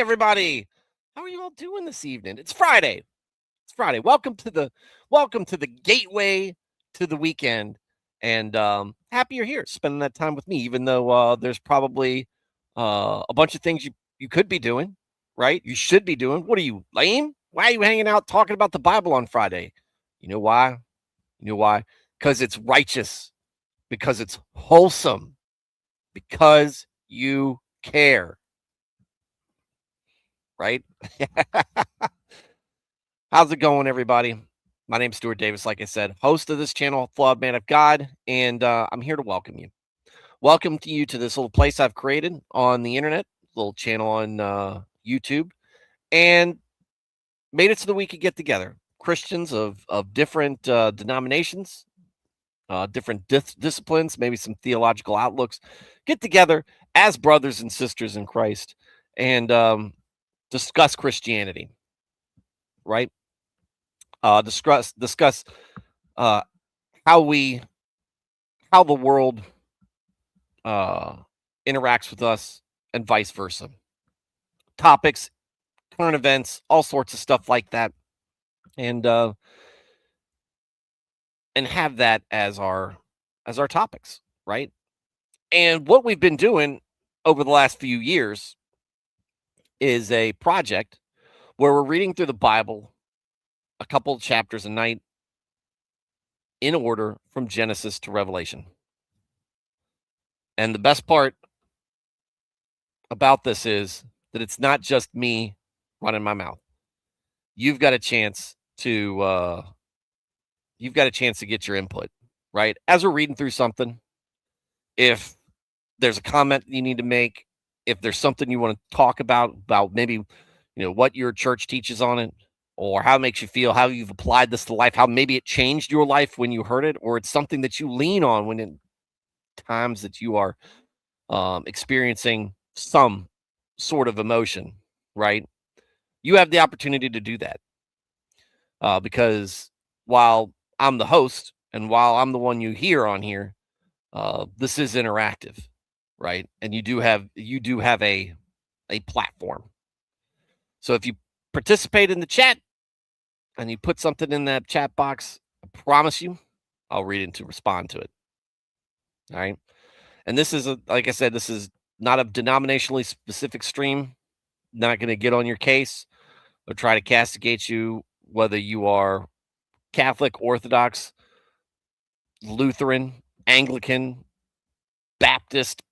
everybody. How are you all doing this evening? It's Friday. It's Friday. Welcome to the gateway to the weekend. And happy you're here spending that time with me, even though there's probably a bunch of things you could be doing, right? You should be doing. What are you, lame? Why are you hanging out talking about the Bible on Friday? You know why? You know why? Because it's righteous, because it's wholesome, because you care, right? How's it going, everybody? My name's Stuart Davis, like I said, host of this channel, Flawed Man of God, and I'm here to welcome you. Welcome to you to this little place I've created on the internet, little channel on YouTube, and made it so that we could get together. Christians of different denominations, different disciplines, maybe some theological outlooks, get together as brothers and sisters in Christ and discuss Christianity, right? Discuss uh, how the world uh, interacts with us and vice versa. Topics, current events, all sorts of stuff like that, and have that as our topics, right? And what we've been doing over the last few years is a project where we're reading through the Bible, a couple of chapters a night, in order from Genesis to Revelation. And the best part about this is that it's not just me running my mouth. You've got a chance to get your input, right? As we're reading through something, if there's a comment you need to make, if there's something you want to talk about maybe what your church teaches on it, or how it makes you feel, how you've applied this to life, how maybe it changed your life when you heard it, or it's something that you lean on when in times that you are experiencing some sort of emotion, right? You have the opportunity to do that because while I'm the host and while I'm the one you hear on here, this is interactive, right? And you do have a platform. So if you participate in the chat and you put something in that chat box, I promise you, I'll read it to respond to it. All right. And this is like I said, this is not a denominationally specific stream. Not going to get on your case or try to castigate you, whether you are Catholic, Orthodox, Lutheran, Anglican, Baptist,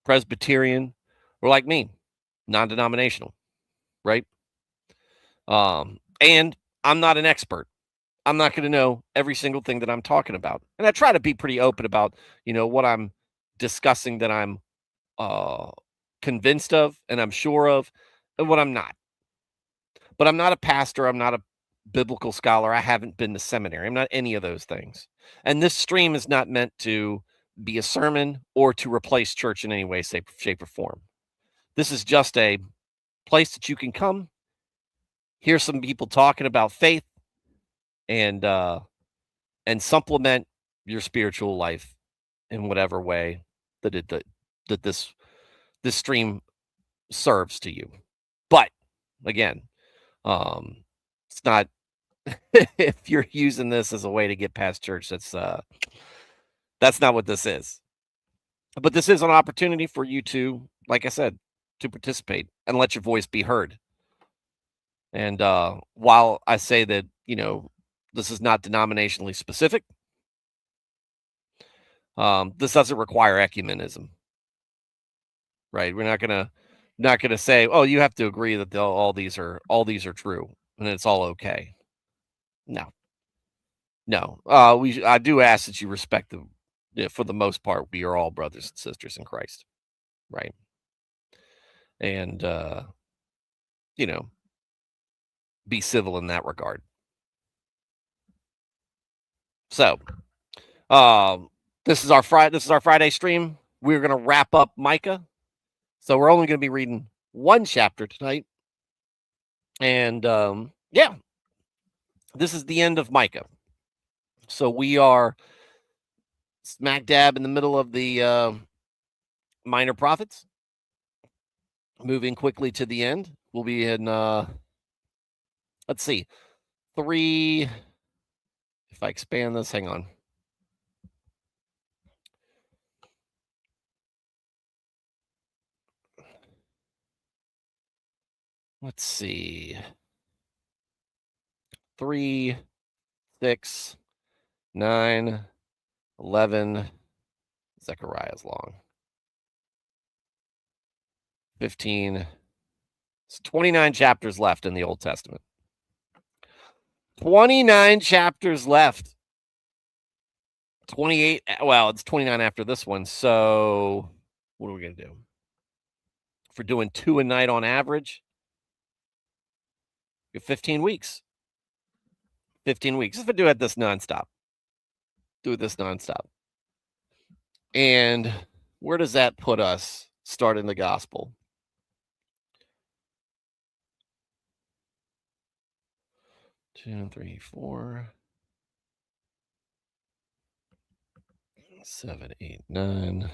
Presbyterian, or like me, non-denominational, right? And I'm not an expert. I'm not going to know every single thing that I'm talking about. And I try to be pretty open about, what I'm discussing that I'm convinced of and I'm sure of, and what I'm not. But I'm not a pastor. I'm not a biblical scholar. I haven't been to seminary. I'm not any of those things. And this stream is not meant to be a sermon or to replace church in any way, shape, or form. This is just a place that you can come, hear some people talking about faith, and supplement your spiritual life in whatever way that this stream serves to you. But again, it's not if you're using this as a way to get past church, that's not what this is. But this is an opportunity for you to, like I said, to participate and let your voice be heard. And while I say that, this is not denominationally specific, this doesn't require ecumenism, right? We're not gonna say, oh, you have to agree that all these are true and it's all okay. No. I do ask that you respect them. For the most part, we are all brothers and sisters in Christ, right? And be civil in that regard. So, this is our Friday stream. We're gonna wrap up Micah, so we're only gonna be reading one chapter tonight, and yeah, this is the end of Micah. So we are smack dab in the middle of the minor prophets, moving quickly to the end. We'll be in, let's see, 3. If I expand this, hang on. Let's see. 3, 6, 9, 11. Zechariah's long. 15. It's 29 chapters left in the Old Testament. 29 chapters left. 28. Well, it's 29 after this one. So what are we going to do? If we're doing 2 a night on average, you have 15 weeks. 15 weeks. If I do it this nonstop. Do this nonstop. And where does that put us starting the gospel? Two, 3, 4, 7, 8, 9,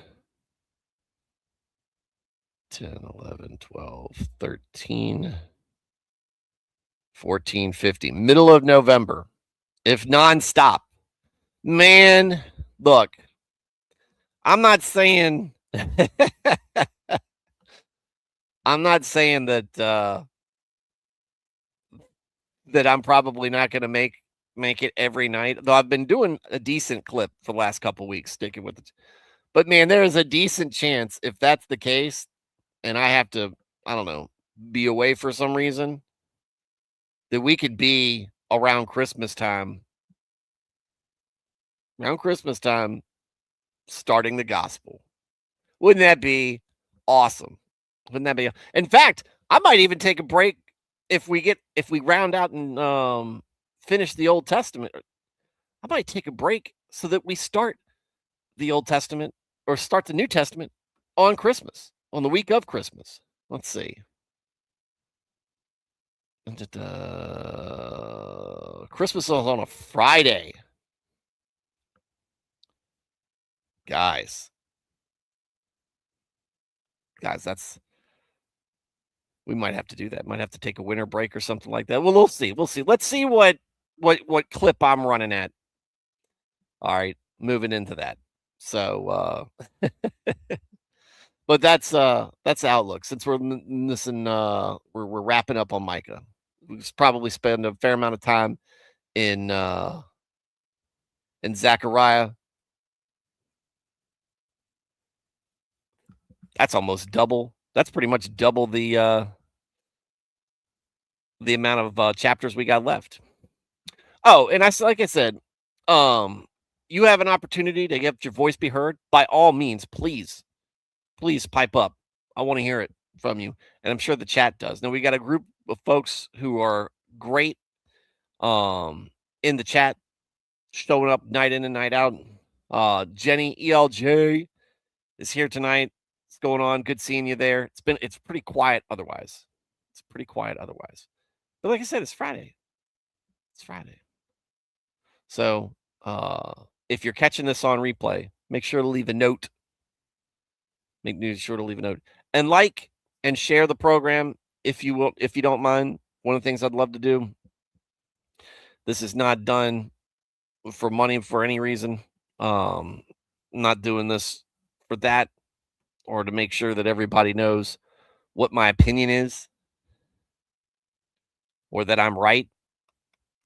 10, 11, 12, 13, 14, 15. Middle of November. If nonstop. Man, look, I'm not saying I'm not saying that that I'm probably not going to make it every night. Though I've been doing a decent clip for the last couple weeks, sticking with it. But man, there is a decent chance if that's the case, and I have to, I don't know, be away for some reason, that we could be around Christmas time. Around Christmas time, starting the gospel. Wouldn't that be awesome? Wouldn't that be? In fact, I might even take a break if we round out and finish the Old Testament. I might take a break so that we start the Old Testament or start the New Testament on Christmas, on the week of Christmas. Let's see. Christmas is on a Friday. Guys, we might have to do that. Might have to take a winter break or something like that. Well, we'll see. Let's see what clip I'm running at. All right, moving into that. So, but that's the outlook. Since we're missing, we're wrapping up on Micah. We probably spend a fair amount of time in Zechariah. That's almost double. That's pretty much double the amount of chapters we got left. Oh, and like I said, you have an opportunity to get your voice be heard. By all means, please pipe up. I want to hear it from you, and I'm sure the chat does. Now we got a group of folks who are great in the chat, showing up night in and night out. Jenny ELJ is here tonight. What's going on? Good seeing you there. It's pretty quiet otherwise. But like I said, it's Friday. So if you're catching this on replay, make sure to leave a note. And like and share the program if you don't mind. One of the things I'd love to do. This is not done for money for any reason. Not doing this for that, or to make sure that everybody knows what my opinion is, or that I'm right,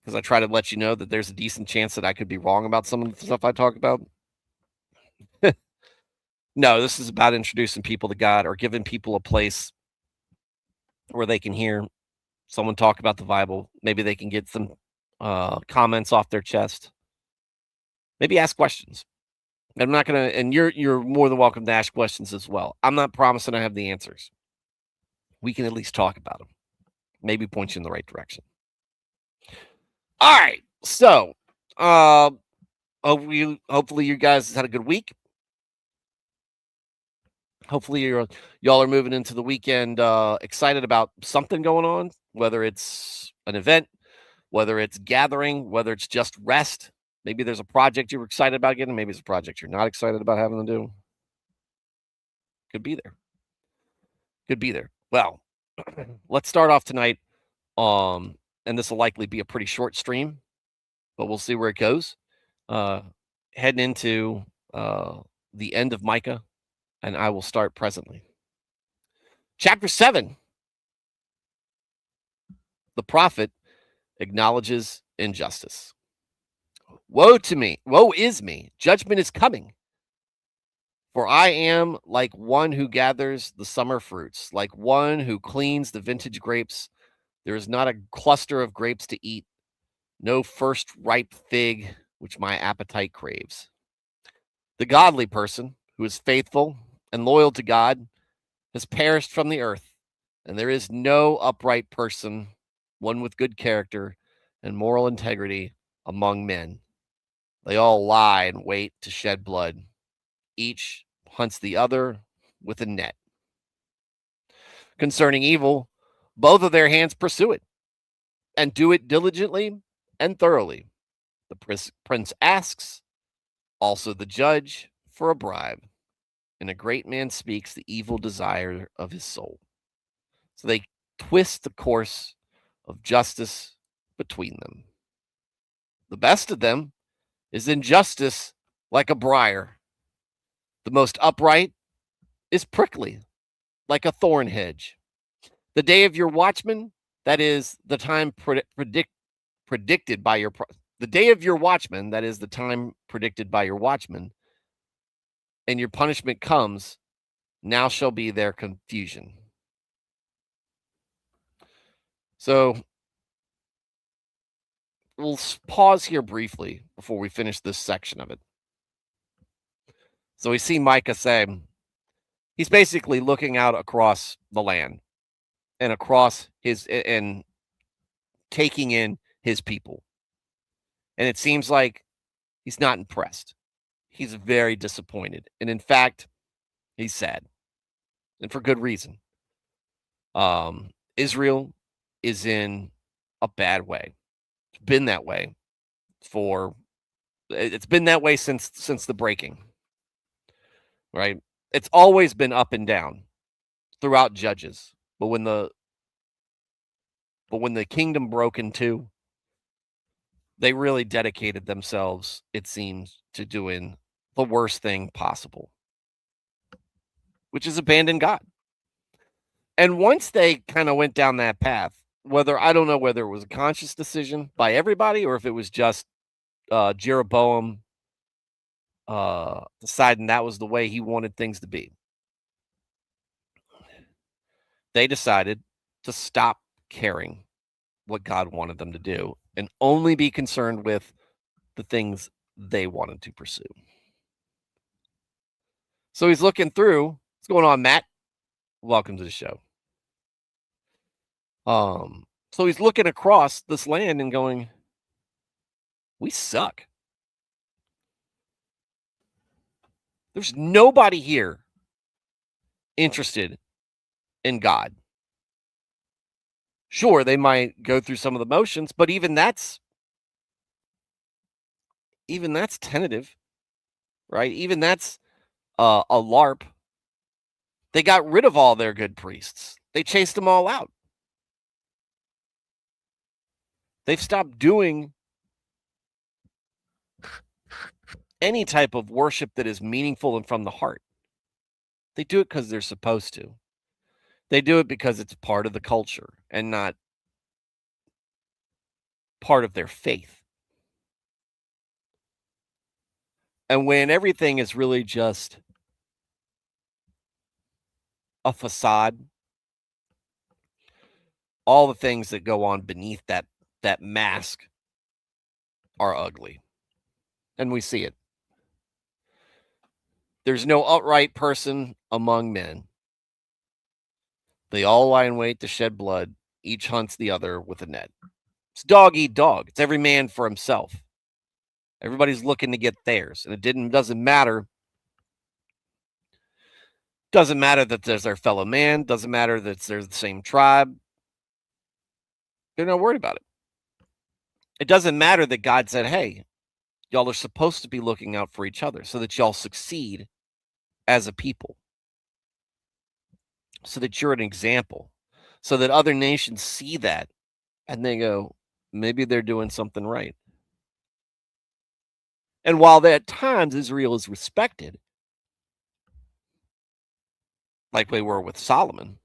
because I try to let you know that there's a decent chance that I could be wrong about some of the stuff I talk about. No, this is about introducing people to God, or giving people a place where they can hear someone talk about the Bible. Maybe they can get some comments off their chest. Maybe ask questions. I'm not gonna, and you're more than welcome to ask questions as well. I'm not promising I have the answers. We can at least talk about them. Maybe point you in the right direction. All right. So, hopefully you guys had a good week. Hopefully y'all are moving into the weekend excited about something going on, whether it's an event, whether it's gathering, whether it's just rest. Maybe there's a project you're excited about getting. Maybe it's a project you're not excited about having to do. Could be there. Well, let's start off tonight. And this will likely be a pretty short stream, but we'll see where it goes. Heading into the end of Micah, and I will start presently. Chapter 7. The prophet acknowledges injustice. Woe to me, woe is me, judgment is coming. For I am like one who gathers the summer fruits, like one who cleans the vintage grapes. There is not a cluster of grapes to eat, no first ripe fig which my appetite craves. The godly person who is faithful and loyal to God has perished from the earth, and there is no upright person, one with good character and moral integrity among men. They all lie and wait to shed blood. Each hunts the other with a net. Concerning evil, both of their hands pursue it, and do it diligently and thoroughly. The prince asks, also the judge, for a bribe, and a great man speaks the evil desire of his soul. So they twist the course of justice between them. The best of them is injustice like a briar. The most upright is prickly, like a thorn hedge. The day of your watchman, that is the time predicted by your the day of your watchman, that is the time predicted by your watchman, and your punishment comes, now shall be their confusion. So we'll pause here briefly before we finish this section of it. So we see Micah say, he's basically looking out across the land and across and taking in his people. And it seems like he's not impressed. He's very disappointed. And in fact, he's sad. And for good reason. Israel is in a bad way. It's been that way since the breaking. Right? It's always been up and down throughout Judges. But when the kingdom broke in two, they really dedicated themselves, it seems, to doing the worst thing possible, which is abandon God. And once they kind of went down that path, I don't know whether it was a conscious decision by everybody or if it was just Jeroboam deciding that was the way he wanted things to be. They decided to stop caring what God wanted them to do and only be concerned with the things they wanted to pursue. So he's looking through. What's going on, Matt? Welcome to the show. So he's looking across this land and going, we suck. There's nobody here interested in God. Sure, they might go through some of the motions, but even that's tentative, right? Even that's a LARP. They got rid of all their good priests. They chased them all out. They've stopped doing any type of worship that is meaningful and from the heart. They do it because they're supposed to. They do it because it's part of the culture and not part of their faith. And when everything is really just a facade, all the things that go on beneath that mask are ugly. And we see it. There's no upright person among men. They all lie in wait to shed blood. Each hunts the other with a net. It's dog eat dog. It's every man for himself. Everybody's looking to get theirs. And it doesn't matter. Doesn't matter that there's their fellow man. Doesn't matter that they're the same tribe. They're not worried about it. It doesn't matter that God said, hey, y'all are supposed to be looking out for each other so that y'all succeed as a people. so that you're an example, so that other nations see that and they go, maybe they're doing something right. And while at times Israel is respected, like we were with Solomon,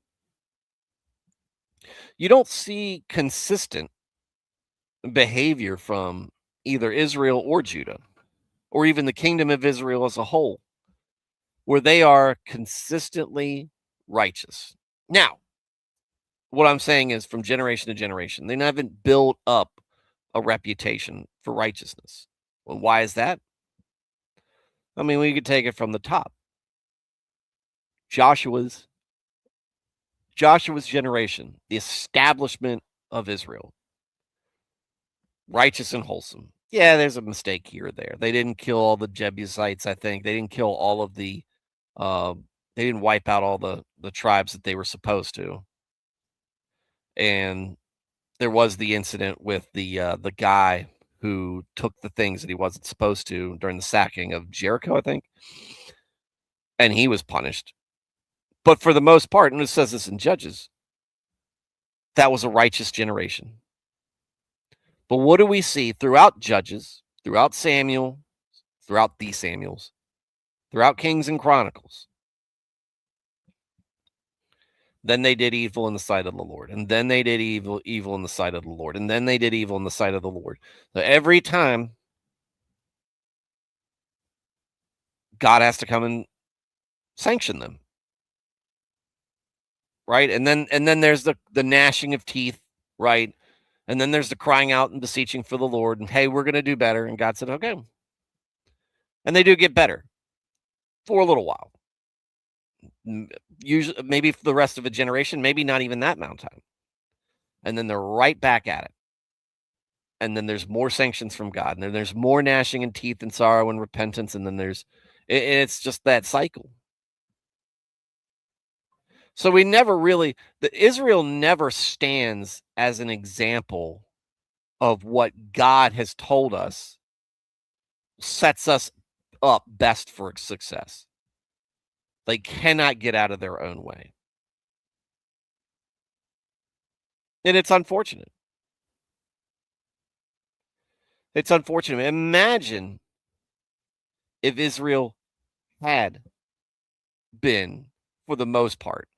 you don't see consistent behavior from either Israel or Judah, or even the kingdom of Israel as a whole, where they are consistently righteous. Now, what I'm saying is from generation to generation, they haven't built up a reputation for righteousness. Well, why is that? I mean, we could take it from the top. Joshua's generation, the establishment of Israel, righteous and wholesome. Yeah, there's a mistake here or there. They didn't kill all the Jebusites, I think. They didn't kill all of the they didn't wipe out all the tribes that they were supposed to. And there was the incident with the guy who took the things that he wasn't supposed to during the sacking of Jericho, I think. And he was punished. But for the most part, and it says this in Judges, that was a righteous generation. But what do we see throughout Judges, throughout Samuel, throughout the Samuels, throughout Kings and Chronicles? Then they did evil in the sight of the Lord. And then they did evil in the sight of the Lord. And then they did evil in the sight of the Lord. So every time God has to come and sanction them. Right? And then there's the gnashing of teeth, right? And then there's the crying out and beseeching for the Lord, and hey, we're going to do better. And God said, okay. And they do get better for a little while. Usually, maybe for the rest of a generation, maybe not even that amount of time. And then they're right back at it. And then there's more sanctions from God. And then there's more gnashing and teeth and sorrow and repentance. And then it's just that cycle. So we never really, Israel never stands as an example of what God has told us sets us up best for success. They cannot get out of their own way. And it's unfortunate. It's unfortunate. Imagine if Israel had been, for the most part,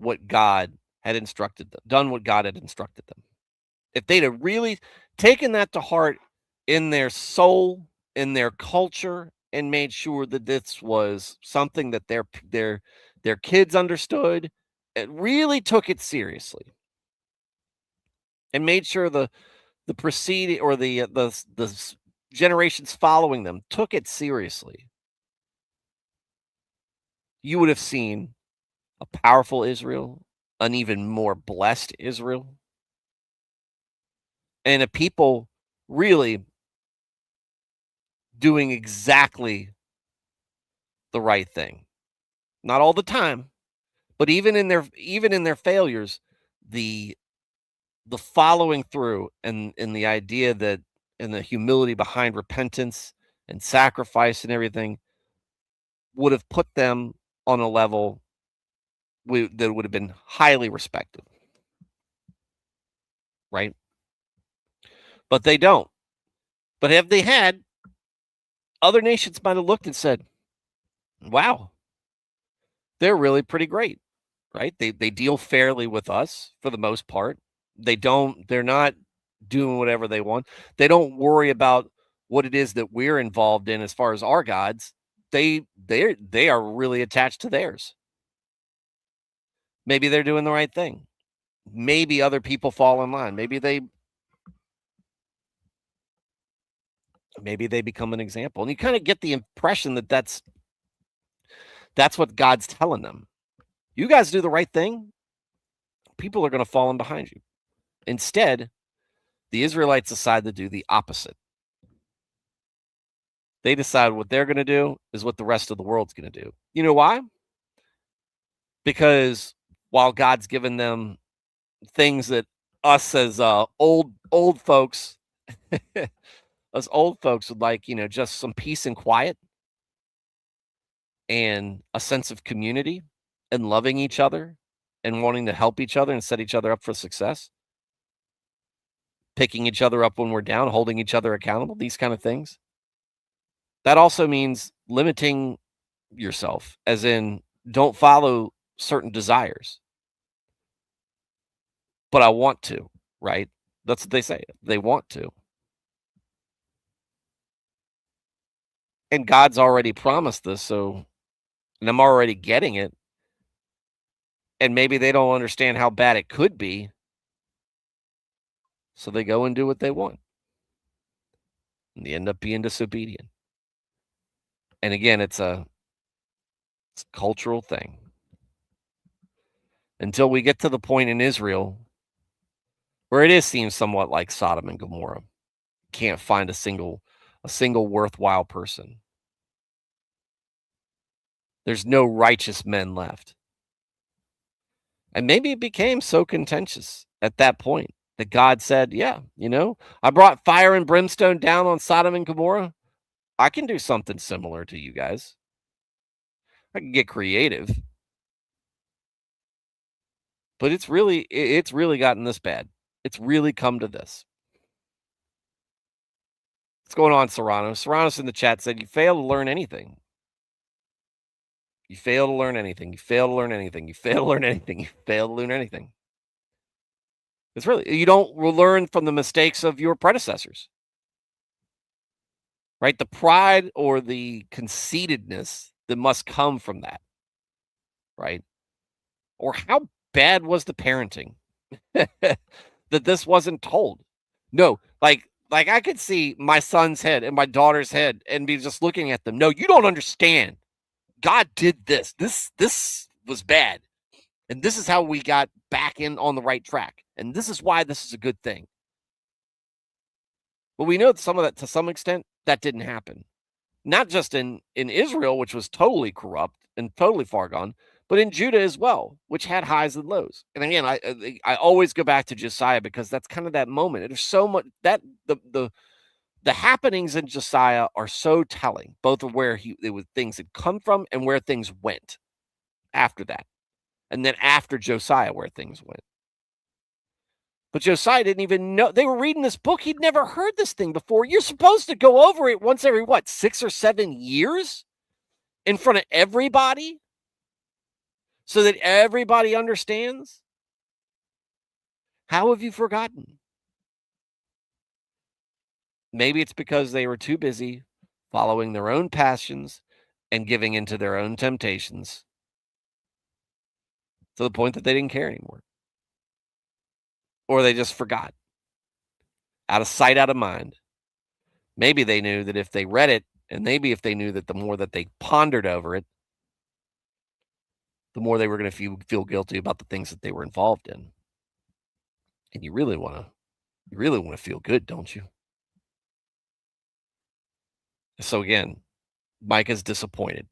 what God had instructed them, done what God had instructed them. If they'd have really taken that to heart in their soul, in their culture, and made sure that this was something that their kids understood, it really took it seriously, and made sure the preceding or the generations following them took it seriously, you would have seen a powerful Israel, an even more blessed Israel, and a people really doing exactly the right thing. Not all the time, but even in their failures, the following through and the idea that and the humility behind repentance and sacrifice and everything would have put them on a level that would have been highly respected. Right? But they don't. But if they had, other nations might have looked and said, wow, they're really pretty great. Right? They deal fairly with us for the most part. They're not doing whatever they want. They don't worry about what it is that we're involved in as far as our gods. They are really attached to theirs. Maybe they're doing the right thing. Maybe other people fall in line. Maybe they become an example. And you kind of get the impression that that's what God's telling them. You guys do the right thing, people are going to fall in behind you. Instead, the Israelites decide to do the opposite. They decide what they're going to do is what the rest of the world's going to do. You know why? Because while God's given them things that us as old folks, us old folks would like, just some peace and quiet and a sense of community and loving each other and wanting to help each other and set each other up for success, picking each other up when we're down, holding each other accountable, these kind of things. That also means limiting yourself, as in don't follow certain desires. But I want to, right? That's what they say. They want to. And God's already promised this, so and I'm already getting it. And maybe they don't understand how bad it could be. So they go and do what they want. And they end up being disobedient. And again, it's a cultural thing. Until we get to the point in Israel where it seems somewhat like Sodom and Gomorrah. Can't find a single worthwhile person. There's no righteous men left. And maybe it became so contentious at that point that God said, yeah, I brought fire and brimstone down on Sodom and Gomorrah. I can do something similar to you guys. I can get creative. But it's really gotten this bad. It's really come to this. What's going on, Serrano? Serrano's in the chat said, you fail to learn anything. You fail to learn anything. You fail to learn anything. You fail to learn anything. You fail to learn anything. It's really, you don't learn from the mistakes of your predecessors. Right? The pride or the conceitedness that must come from that. Right? Or how bad was the parenting that this wasn't told? No, like I could see my son's head and my daughter's head and be just looking at them. No, you don't understand. God did this. This was bad. And this is how we got back in on the right track. And this is why this is a good thing. But we know that some of that, to some extent, that didn't happen. Not just in Israel, which was totally corrupt and totally far gone, but in Judah as well, which had highs and lows. And again, I always go back to Josiah because that's kind of that moment. There's so much that the happenings in Josiah are so telling, both of where things had come from and where things went after that. And then after Josiah, where things went. But Josiah didn't even know. They were reading this book. He'd never heard this thing before. You're supposed to go over it once every, 6 or 7 years in front of everybody so that everybody understands? How have you forgotten? Maybe it's because they were too busy following their own passions and giving into their own temptations to the point that they didn't care anymore. Or they just forgot. Out of sight, out of mind. Maybe they knew that if they read it, and maybe if they knew that the more that they pondered over it, the more they were going to feel guilty about the things that they were involved in. And you really want to feel good, don't you? So again, Micah's disappointed.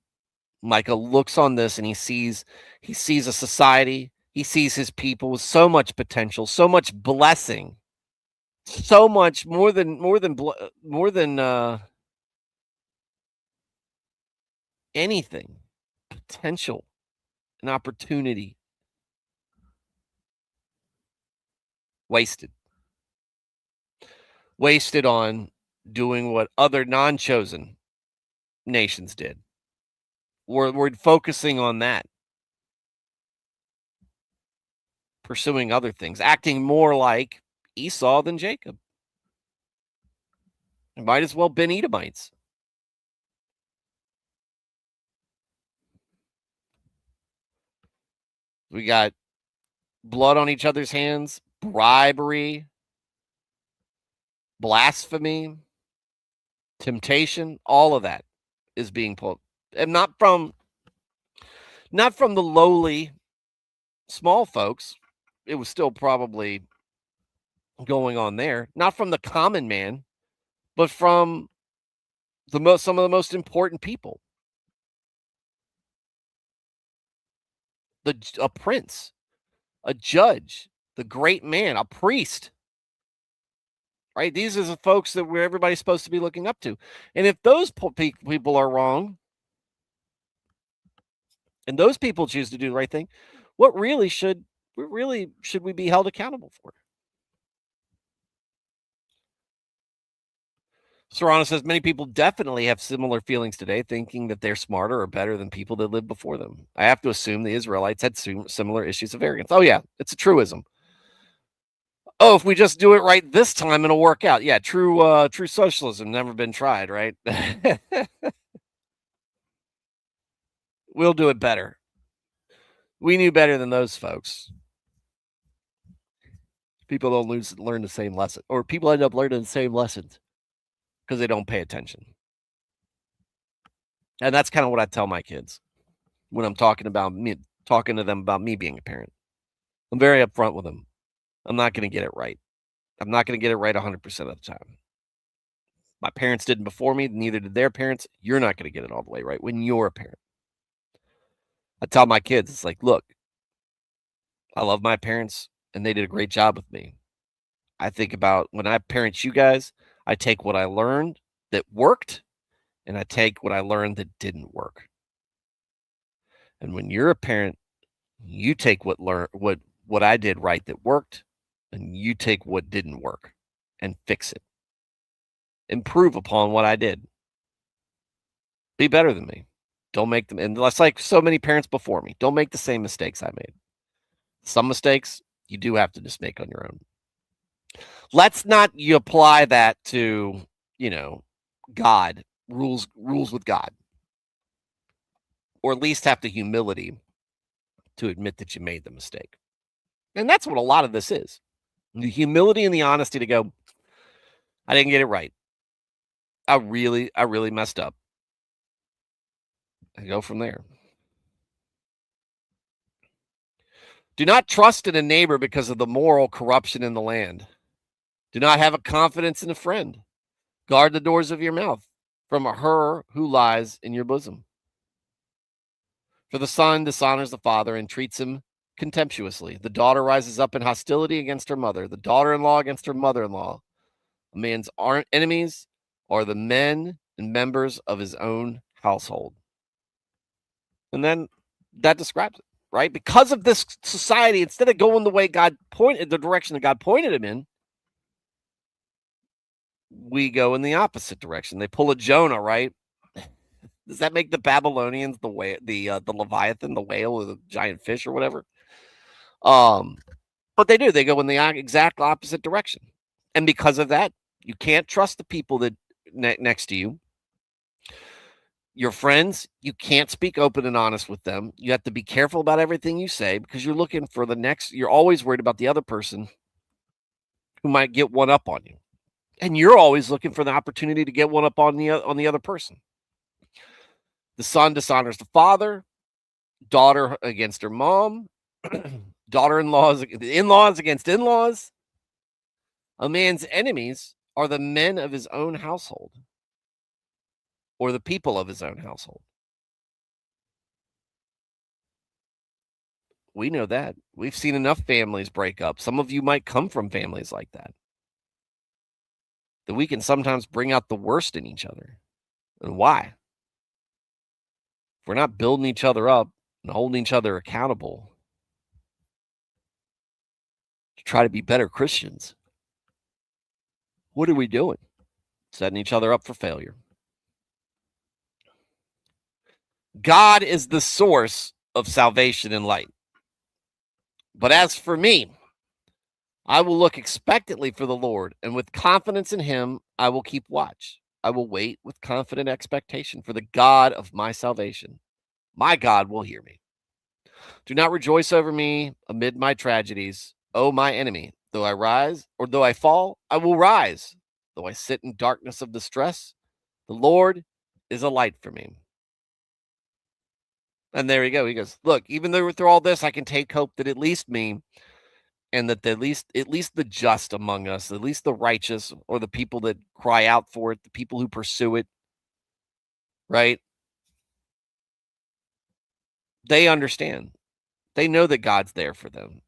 Micah looks on this and he sees a society, he sees his people with so much potential, so much blessing, so much more than anything, potential, an opportunity. Wasted on doing what other non-chosen nations did. We're focusing on that. Pursuing other things, acting more like Esau than Jacob. It might as well been Edomites. We got blood on each other's hands, bribery, blasphemy, temptation, all of that is being pulled. And not from the lowly small folks. It was still probably going on there. Not from the common man, but from some of the most important people. A prince, a judge, the great man, a priest. Right? These are the folks that everybody's supposed to be looking up to. And if those people are wrong, and those people choose to do the right thing, what really should we be held accountable for? Serrano says many people definitely have similar feelings today, thinking that they're smarter or better than people that lived before them. I have to assume the Israelites had similar issues of arrogance. Oh yeah, it's a truism. Oh, if we just do it right this time, it'll work out. Yeah, true socialism never been tried, right? We'll do it better. We knew better than those folks. People don't learn the same lesson, or people end up learning the same lessons because they don't pay attention. And that's kind of what I tell my kids when I'm talking to them about me being a parent. I'm very upfront with them. I'm not going to get it right. I'm not going to get it right 100% of the time. My parents didn't before me, neither did their parents. You're not going to get it all the way right when you're a parent. I tell my kids, it's like, look, I love my parents and they did a great job with me. I think about when I parent you guys, I take what I learned that worked and I take what I learned that didn't work. And when you're a parent, you take what I did right that worked and you take what didn't work and fix it. Improve upon what I did. Be better than me. Don't make them, and that's like so many parents before me. Don't make the same mistakes I made. Some mistakes you do have to just make on your own. Let's not you apply that to, God, rules with God. Or at least have the humility to admit that you made the mistake. And that's what a lot of this is. The humility and the honesty to go, I didn't get it right. I really messed up. And go from there. Do not trust in a neighbor because of the moral corruption in the land. Do not have a confidence in a friend. Guard the doors of your mouth from her who lies in your bosom. For the son dishonors the father and treats him contemptuously. The daughter rises up in hostility against her mother, the daughter-in-law against her mother-in-law. A man's enemies are the men and members of his own household. And then that describes it, right? Because of this society, instead of going the direction that God pointed him in, we go in the opposite direction. They pull a Jonah, right? Does that make the Babylonians the Leviathan, the whale, or the giant fish, or whatever? But they do. They go in the exact opposite direction, and because of that, you can't trust the people that next to you. Your friends, you can't speak open and honest with them. You have to be careful about everything you say because you're looking for you're always worried about the other person who might get one up on you. And you're always looking for the opportunity to get one up on the other person. The son dishonors the father, daughter against her mom, in-laws against in-laws. A man's enemies are the men of his own household or the people of his own household. We know that. We've seen enough families break up. Some of you might come from families like that. That we can sometimes bring out the worst in each other. And why? If we're not building each other up and holding each other accountable to try to be better Christians, what are we doing? Setting each other up for failure. God is the source of salvation and light. But as for me, I will look expectantly for the Lord, and with confidence in him, I will keep watch. I will wait with confident expectation for the God of my salvation. My God will hear me. Do not rejoice over me amid my tragedies, O my enemy. Though I rise, or though I fall, I will rise. Though I sit in darkness of distress, the Lord is a light for me. And there you go. He goes, look, even though through all this, I can take hope that at least me and that at least the just among us, at least the righteous or the people that cry out for it, the people who pursue it, right? They understand. They know that God's there for them.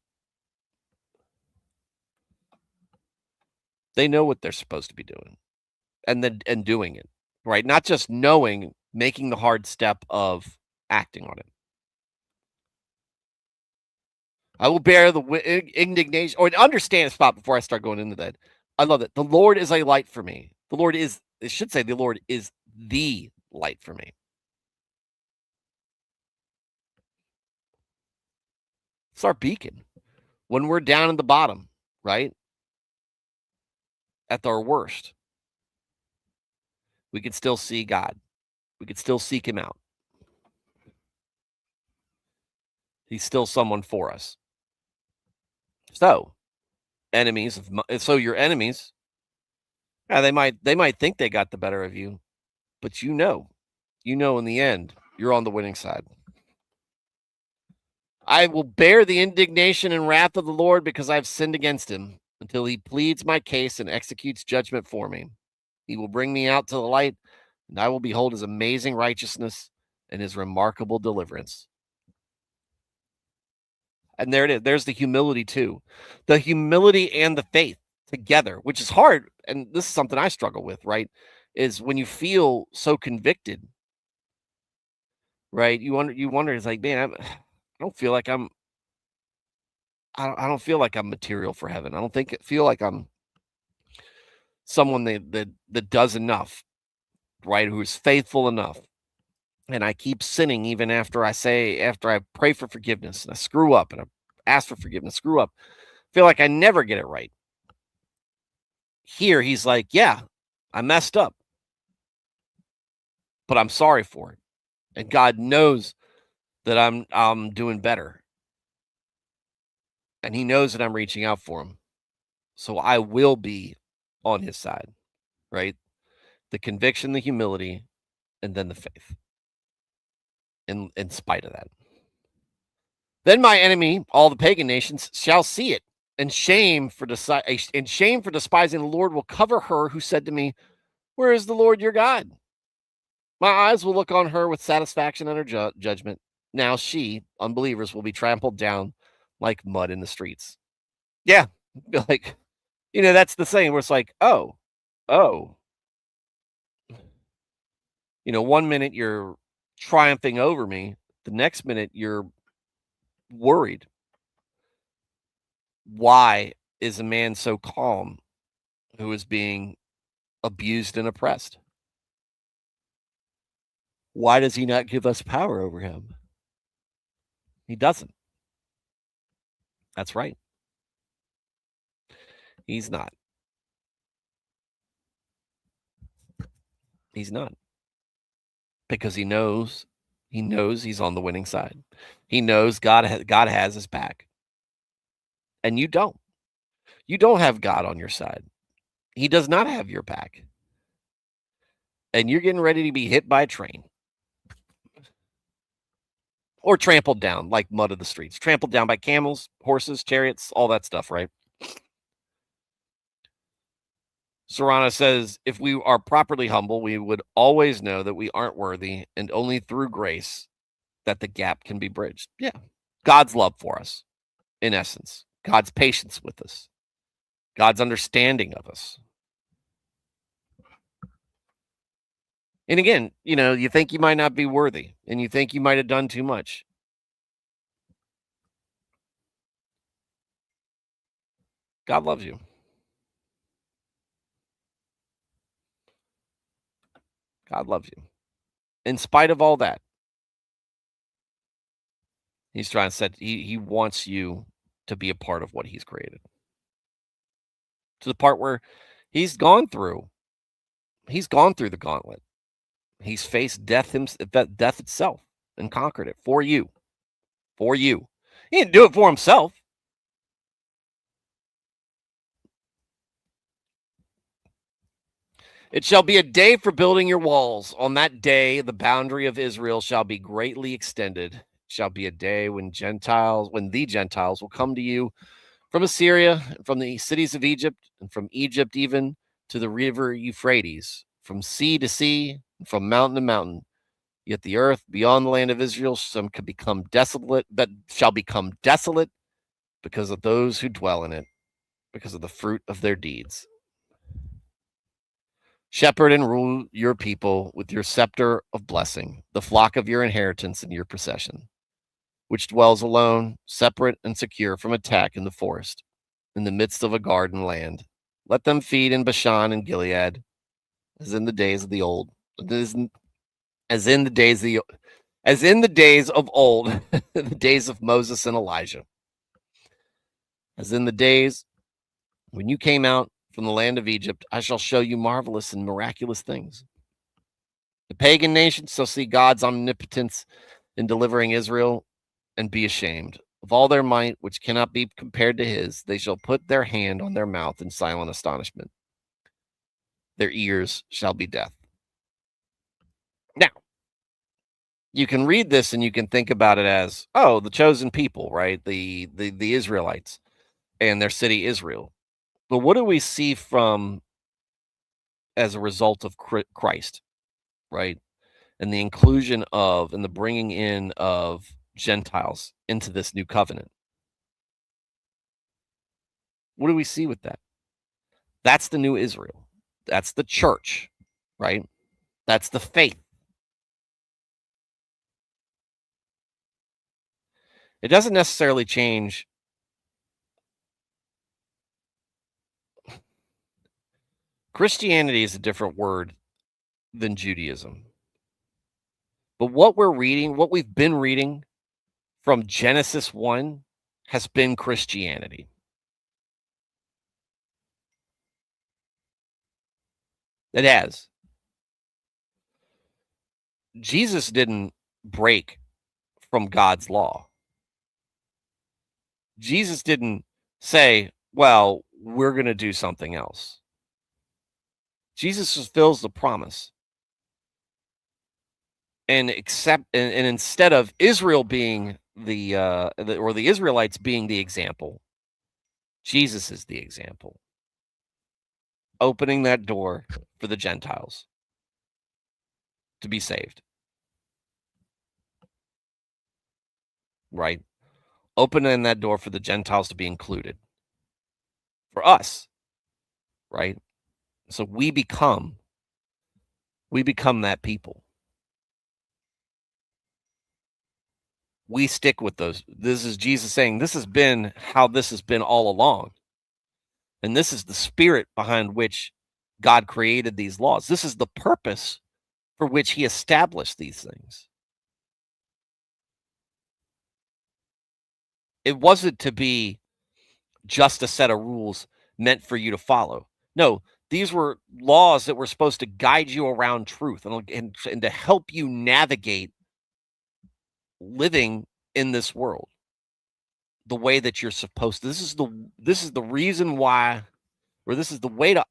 They know what they're supposed to be doing and doing it, right? Not just knowing, making the hard step of acting on it. I will bear the indignation, or understand spot before I start going into that. I love it. The Lord is a light for me. The Lord is, it should say, the Lord is the light for me. It's our beacon. When we're down in the bottom, right? At our worst, we can still see God. We can still seek him out. He's still someone for us. So, enemies, so your enemies, yeah, they might think they got the better of you, but you know in the end, you're on the winning side. I will bear the indignation and wrath of the Lord because I've sinned against him until he pleads my case and executes judgment for me. He will bring me out to the light, and I will behold his amazing righteousness and his remarkable deliverance. And there it is. There's the humility too. The humility and the faith together, which is hard. And this is something I struggle with, right? Is when you feel so convicted, right? You wonder, it's like, man, I don't feel like I don't feel like I'm material for heaven. I don't feel like I'm someone that does enough, right? Who's faithful enough. And I keep sinning even after I pray for forgiveness and I screw up and I ask for forgiveness, screw up. Feel like I never get it right. Here he's like, yeah, I messed up, but I'm sorry for it. And God knows that I'm doing better. And he knows that I'm reaching out for him. So I will be on his side, right? The conviction, the humility, and then the faith. In spite of that. Then my enemy, all the pagan nations, shall see it, and shame for despising the Lord will cover her who said to me, where is the Lord your God? My eyes will look on her with satisfaction at her judgment. Now she, unbelievers, will be trampled down like mud in the streets. Yeah, like, that's the saying where it's like, oh, 1 minute you're triumphing over me, the next minute you're worried. Why is a man so calm who is being abused and oppressed? Why does he not give us power over him? He doesn't. That's right. He's not. He's not. Because he knows he's on the winning side. He knows God has his back. And you don't. You don't have God on your side. He does not have your back. And you're getting ready to be hit by a train. Or trampled down like mud of the streets. Trampled down by camels, horses, chariots, all that stuff, right? Sarana says, if we are properly humble, we would always know that we aren't worthy, and only through grace that the gap can be bridged. Yeah. God's love for us, in essence. God's patience with us. God's understanding of us. And again, you think you might not be worthy, and you think you might have done too much. God loves you. God loves you. In spite of all that, he's trying to set, he wants you to be a part of what he's created. To the part where he's gone through the gauntlet. He's faced death itself and conquered it for you. For you. He didn't do it for himself. It shall be a day for building your walls. On that day, the boundary of Israel shall be greatly extended. It shall be a day when the Gentiles will come to you from Assyria, from the cities of Egypt, and from Egypt even to the river Euphrates, from sea to sea, and from mountain to mountain. Yet the earth beyond the land of Israel shall become desolate because of those who dwell in it, because of the fruit of their deeds. Shepherd and rule your people with your scepter of blessing, the flock of your inheritance and your possession. which dwells alone, separate and secure from attack in the forest, in the midst of a garden land. Let them feed in Bashan and Gilead, as in the days of the old, as in the days of the as in the days of old, the days of Moses and Elijah, as in the days when you came out from the land of Egypt. I shall show you marvelous and miraculous things. The pagan nations shall see God's omnipotence in delivering Israel and be ashamed of all their might, which cannot be compared to his. They shall put their hand on their mouth in silent astonishment. Their ears shall be deaf. Now, you can read this and you can think about it as, oh, the chosen people, right? The Israelites and their city Israel. But what do we see from as a result of Christ, right? And the inclusion of and the bringing in of Gentiles into this new covenant. What do we see with that? That's the new Israel. That's the church, right? That's the faith. It doesn't necessarily change. Christianity is a different word than Judaism. But what we're reading, what we've been reading from Genesis 1 has been Christianity. It has. Jesus didn't break from God's law. Jesus didn't say, well, we're going to do something else. Jesus fulfills the promise. And instead of Israel being the Israelites being the example, Jesus is the example. Opening that door for the Gentiles to be saved. Right? Opening that door for the Gentiles to be included. For us. Right? So we become that people. We stick with those. This is Jesus saying, this has been how this has been all along. And this is the spirit behind which God created these laws. This is the purpose for which he established these things. It wasn't to be just a set of rules meant for you to follow. No, these were laws that were supposed to guide you around truth and to help you navigate living in this world the way that you're supposed to. This is the reason why, or this is way to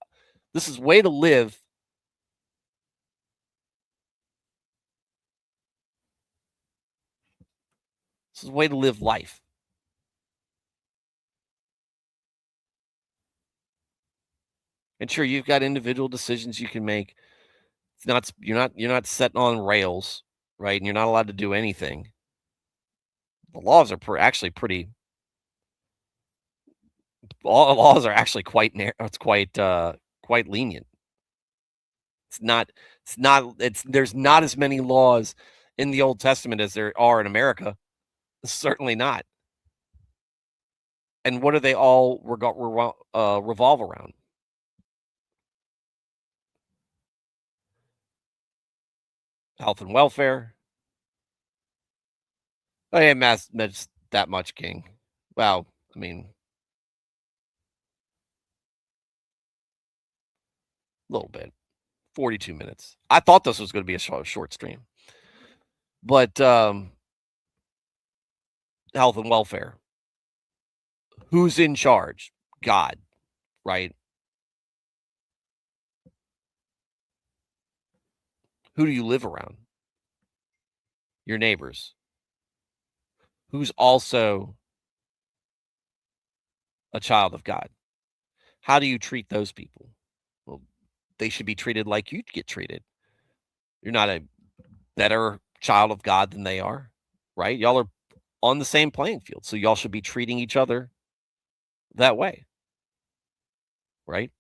live. This is a way to live life. And sure, you've got individual decisions you can make. You're not setting on rails, right? And you're not allowed to do anything. The laws are actually pretty. All laws are actually quite narrow. It's quite lenient. There's not as many laws in the Old Testament as there are in America. Certainly not. And what do they all revolve around? Health and welfare. Oh, yeah, mass that much, King. Well, I mean, a little bit. 42 minutes. I thought this was going to be a short stream. But health and welfare. Who's in charge? God, right? Who do you live around? Your neighbors. Who's also a child of God? How do you treat those people? Well, they should be treated like you get treated. You're not a better child of God than they are, right? Y'all are on the same playing field, so y'all should be treating each other that way, right?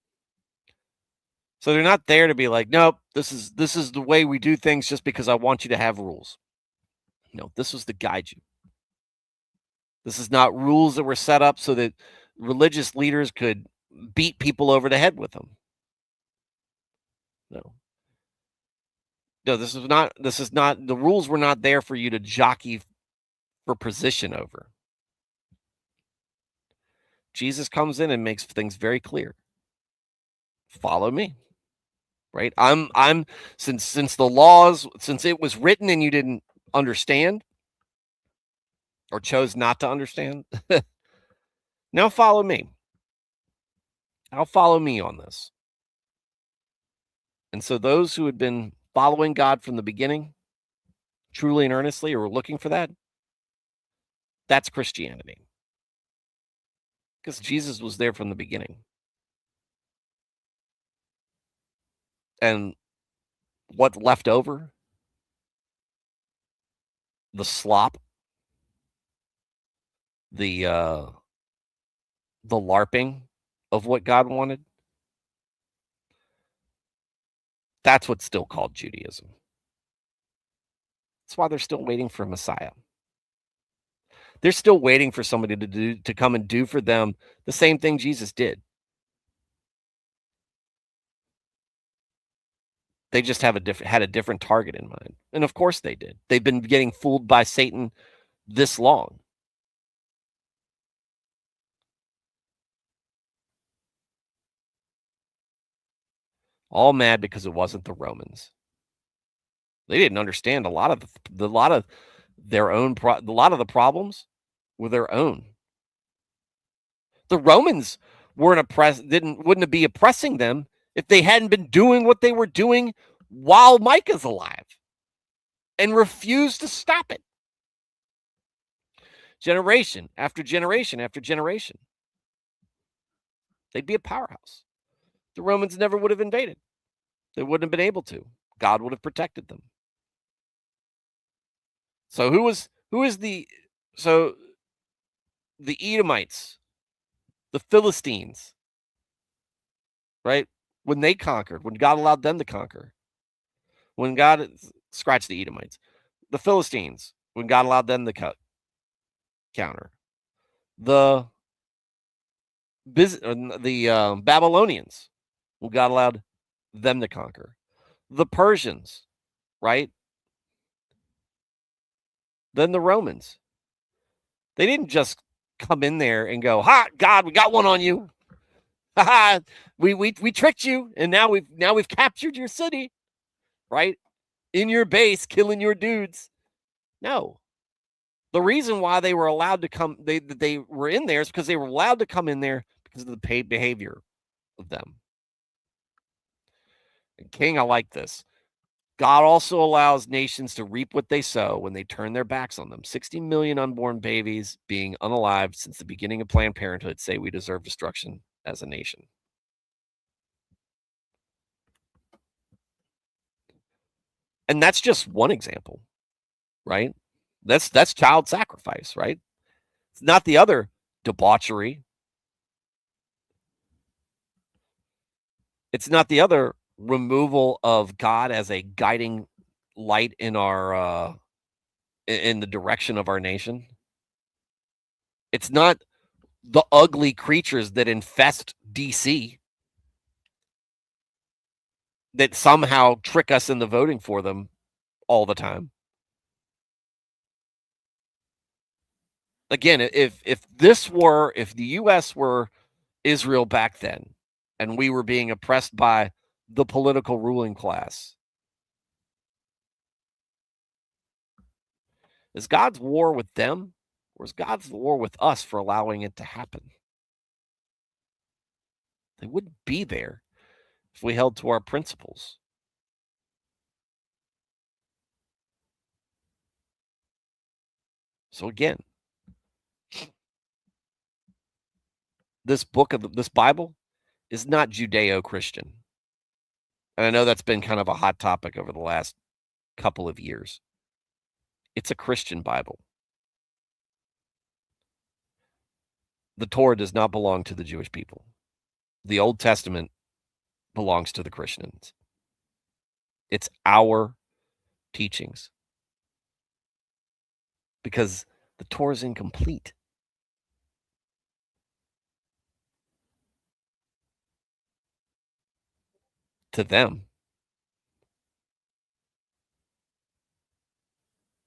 So they're not there to be like, nope, this is the way we do things just because I want you to have rules. No, this was to guide you. This is not rules that were set up so that religious leaders could beat people over the head with them. No. No, this is not the rules were not there for you to jockey for position over. Jesus comes in and makes things very clear. Follow me. Right? I'm since the laws, since it was written and you didn't understand or chose not to understand, now follow me. I'll follow me on this. And so those who had been following God from the beginning, truly and earnestly, or were looking for that, that's Christianity. Because Jesus was there from the beginning. And what left over? The slop, the LARPing of what God wanted. That's what's still called Judaism. That's why they're still waiting for a Messiah. They're still waiting for somebody to come and do for them the same thing Jesus did. They just had a different target in mind. And of course they did. They've been getting fooled by Satan this long. All mad because it wasn't the Romans. They didn't understand a lot of their own a lot of the problems were their own. The Romans wouldn't be oppressing them if they hadn't been doing what they were doing while Micah's alive and refused to stop it. Generation after generation after generation. They'd be a powerhouse. The Romans never would have invaded. They wouldn't have been able to. God would have protected them. So the Edomites, the Philistines, right? When they conquered, when God allowed them to conquer, when God scratch the Edomites, the Philistines, when God allowed them to counter, the Babylonians, when God allowed them to conquer, the Persians, right? Then the Romans. They didn't just come in there and go, "Ha, God, we got one on you. Ha ha, we tricked you, and now we've captured your city, right? In your base, killing your dudes." No. The reason why they were allowed to come, they were in there is because they were allowed to come in there because of the paid behavior of them. And King, I like this. God also allows nations to reap what they sow when they turn their backs on them. 60 million unborn babies being unalived since the beginning of Planned Parenthood say we deserve destruction as a nation. And that's just one example, right? That's child sacrifice, right? It's not the other debauchery. It's not the other removal of God as a guiding light in our in the direction of our nation. It's not the ugly creatures that infest DC that somehow trick us into voting for them all the time. Again, if the US were Israel back then and we were being oppressed by the political ruling class, is God's war with them or is God's war with us for allowing it to happen? They wouldn't be there if we held to our principles. So again, this Bible is not Judeo-Christian. And I know that's been kind of a hot topic over the last couple of years. It's a Christian Bible. The Torah does not belong to the Jewish people. The Old Testament belongs to the Christians. It's our teachings. Because the Torah is incomplete. to them.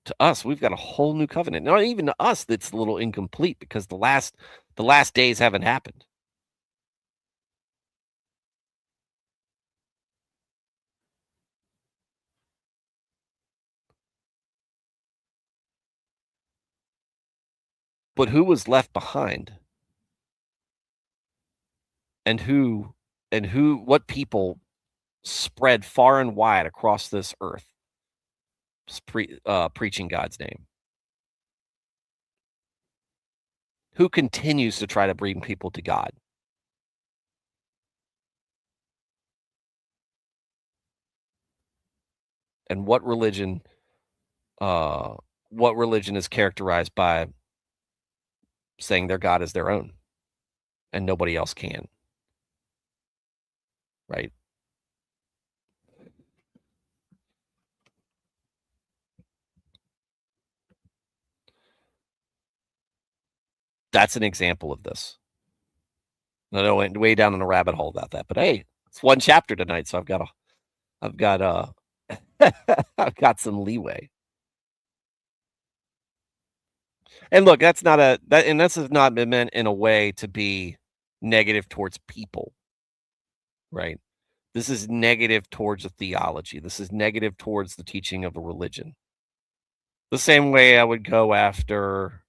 To us, we've got a whole new covenant. Not even to us, that's a little incomplete because the last days haven't happened. But who was left behind? And what people spread far and wide across this earth preaching God's name? Who continues to try to bring people to God? And what religion is characterized by saying their God is their own and nobody else can? Right? That's an example of this. I know I went way down in a rabbit hole about that, but hey, it's one chapter tonight, so I've got I've got some leeway. And look, this is not meant in a way to be negative towards people, right? This is negative towards a theology. This is negative towards the teaching of a religion. The same way I would go after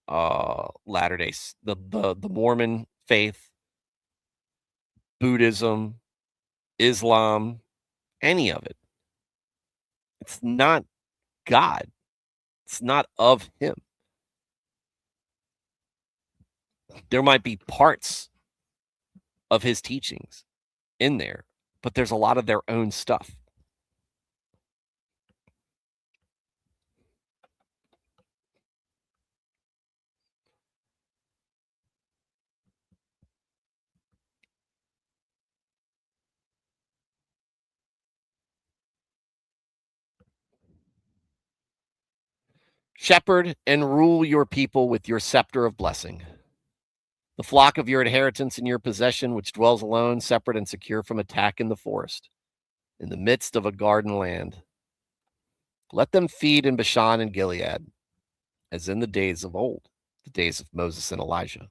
Latter-day, the Mormon faith, Buddhism, Islam, any of it. It's not God. It's not of him. There might be parts of his teachings in there, but there's a lot of their own stuff. Shepherd and rule your people with your scepter of blessing. The flock of your inheritance and your possession, which dwells alone, separate and secure from attack in the forest, in the midst of a garden land. Let them feed in Bashan and Gilead, as in the days of old, the days of Moses and Elijah.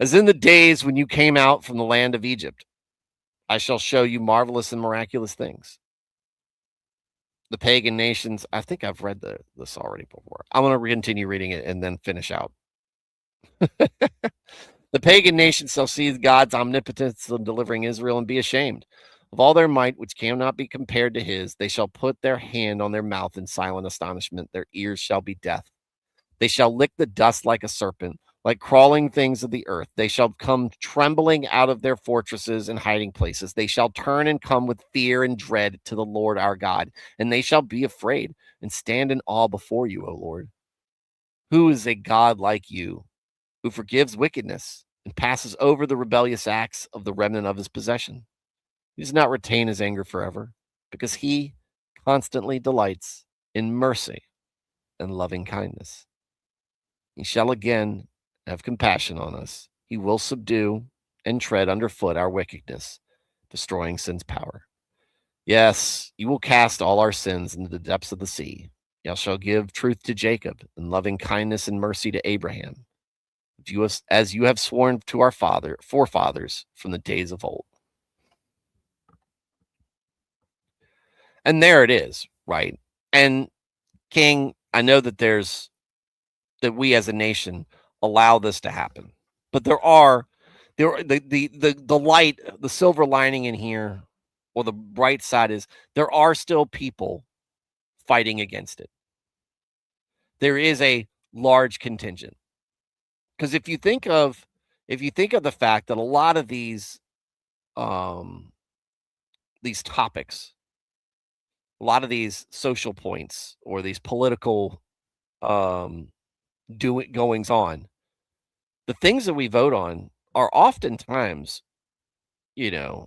As in the days when you came out from the land of Egypt, I shall show you marvelous and miraculous things. The pagan nations, I think I've read this already before. I'm going to continue reading it and then finish out. The pagan nations shall see God's omnipotence in delivering Israel and be ashamed of all their might, which cannot be compared to his. They shall put their hand on their mouth in silent astonishment. Their ears shall be deaf. They shall lick the dust like a serpent, like crawling things of the earth. They shall come trembling out of their fortresses and hiding places. They shall turn and come with fear and dread to the Lord our God, and they shall be afraid and stand in awe before you, O Lord. Who is a God like you, who forgives wickedness and passes over the rebellious acts of the remnant of his possession? He does not retain his anger forever, because he constantly delights in mercy and loving kindness. He shall again have compassion on us. He will subdue and tread underfoot our wickedness, destroying sin's power. Yes, you will cast all our sins into the depths of the sea. You shall give truth to Jacob and loving kindness and mercy to Abraham, as you have sworn to our forefathers from the days of old. And there it is, right? And King, I know that we as a nation allow this to happen, but the light, the silver lining in here, or the bright side is there are still people fighting against it. There is a large contingent, because if you think of the fact that a lot of these topics, a lot of these social points or these political goings on, the things that we vote on are oftentimes, 40%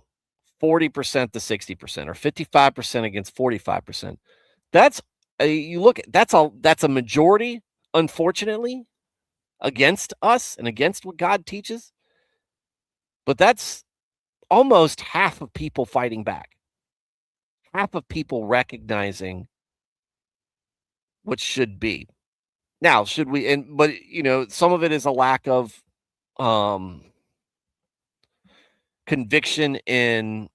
to 60% or 55% against 45%. That's that's a majority, unfortunately, against us and against what God teaches. But that's almost half of people fighting back. Half of people recognizing what should be. Now, should we but some of it is a lack of conviction in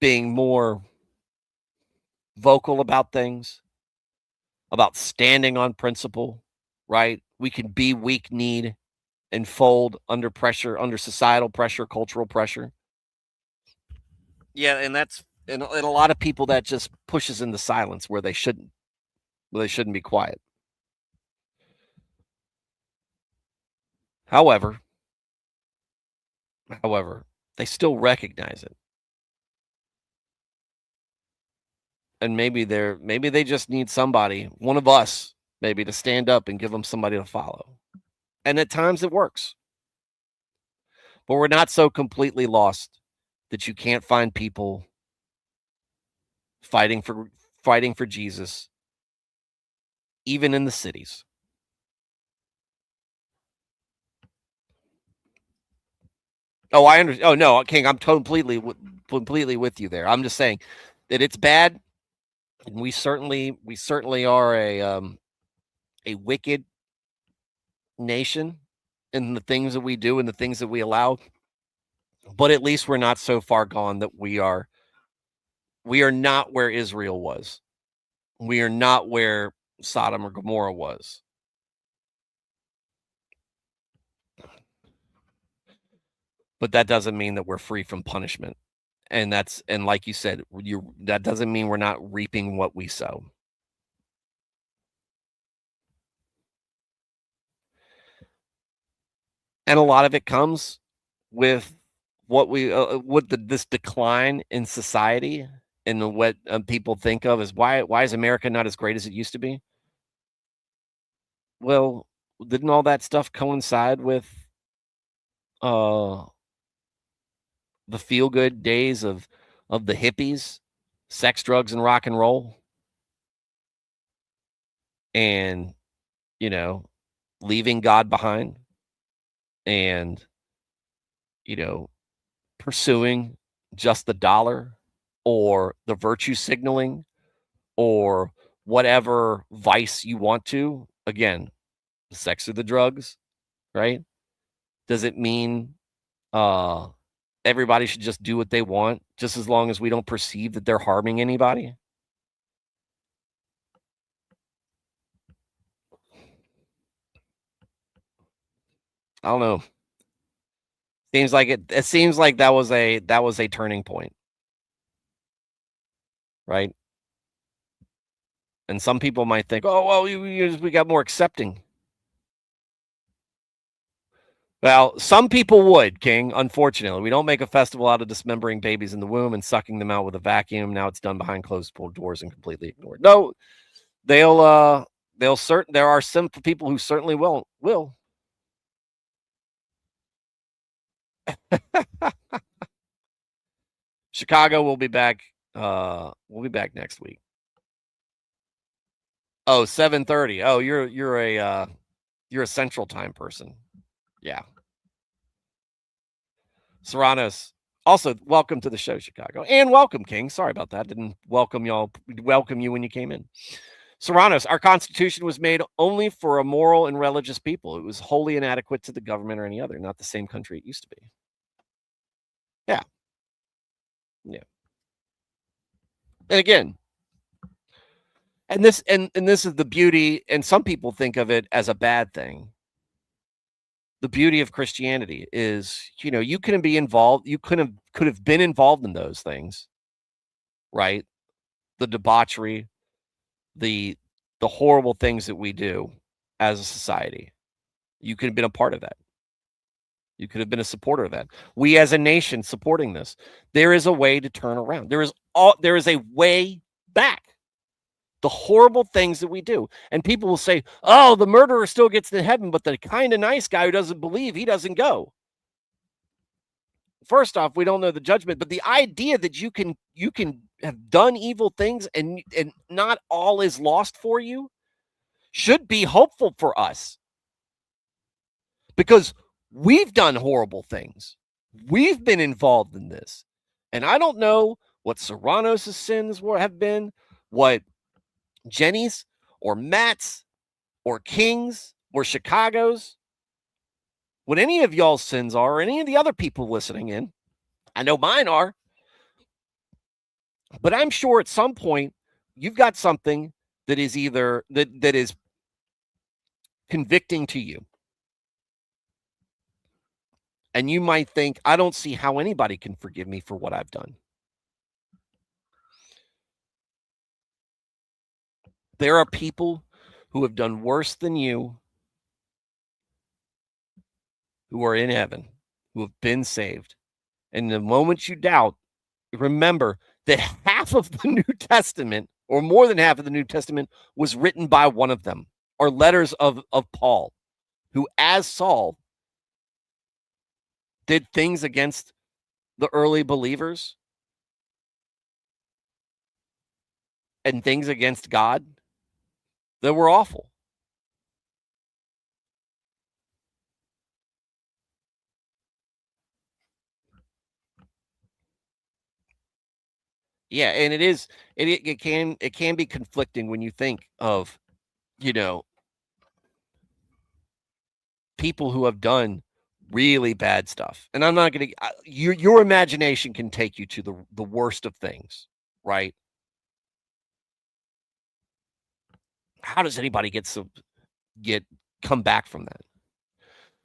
being more vocal about things, about standing on principle, right? We can be weak-kneed and fold under pressure, under societal pressure, cultural pressure. Yeah, and that's and a lot of people that just pushes into silence where they shouldn't. Where they shouldn't be quiet. However, they still recognize it. And maybe they just need somebody, one of us, maybe to stand up and give them somebody to follow. And at times it works. But we're not so completely lost that you can't find people fighting for Jesus, even in the cities. Oh, I understand. Oh no, King, I'm completely with you there. I'm just saying that it's bad, and we certainly are a wicked nation in the things that we do and the things that we allow. But at least we're not so far gone that we are not where Israel was. We are not where Sodom or Gomorrah was. But that doesn't mean that we're free from punishment. And like you said, that doesn't mean we're not reaping what we sow. And a lot of it comes with what this decline in society and what people think of as why is America not as great as it used to be? Well, didn't all that stuff coincide with the feel good days of the hippies, sex, drugs, and rock and roll, and leaving God behind, and pursuing just the dollar or the virtue signaling or whatever vice you want to. Again, the sex or the drugs, right? Does it mean everybody should just do what they want just as long as we don't perceive that they're harming anybody? I don't know. It seems like that was a turning point. Right? And some people might think, "Oh, well, we got more accepting." Well, some people would, King. Unfortunately, we don't make a festival out of dismembering babies in the womb and sucking them out with a vacuum. Now it's done behind closed doors and completely ignored. No, there are some people who certainly will. Chicago will be back. We'll be back next week. Oh, 7:30. Oh, you're a Central Time person. Yeah. Serranos. Also, welcome to the show, Chicago. And welcome, King. Sorry about that. Didn't welcome you when you came in. Serranos, our Constitution was made only for a moral and religious people. It was wholly inadequate to the government or any other, not the same country it used to be. Yeah. Yeah. And again, and this is the beauty, and some people think of it as a bad thing. The beauty of Christianity is, you can be involved. You could have been involved in those things, right? The debauchery, the horrible things that we do as a society. You could have been a part of that. You could have been a supporter of that. We as a nation supporting this. There is a way to turn around. There is a way back. The horrible things that we do. And people will say, "Oh, the murderer still gets to heaven, but the kind of nice guy who doesn't believe, he doesn't go." First off, we don't know the judgment, but the idea that you can have done evil things and not all is lost for you should be hopeful for us. Because We've done horrible things. We've been involved in this. And I don't know what Serrano's sins have been, what Jenny's or Matt's or King's or Chicago's, what any of y'all's sins are, or any of the other people listening in. I know mine are. But I'm sure at some point you've got something that is either that is convicting to you. And you might think, I don't see how anybody can forgive me for what I've done. There are people who have done worse than you, who are in heaven, who have been saved. And the moment you doubt, remember that half of the New Testament, or more than half of the New Testament, was written by one of them, or letters of Paul, who, as Saul, did things against the early believers and things against God that were awful. Yeah, and it can be conflicting when you think of, people who have done really bad stuff. And I'm not going to your imagination can take you to the worst of things, right? How does anybody come back from that?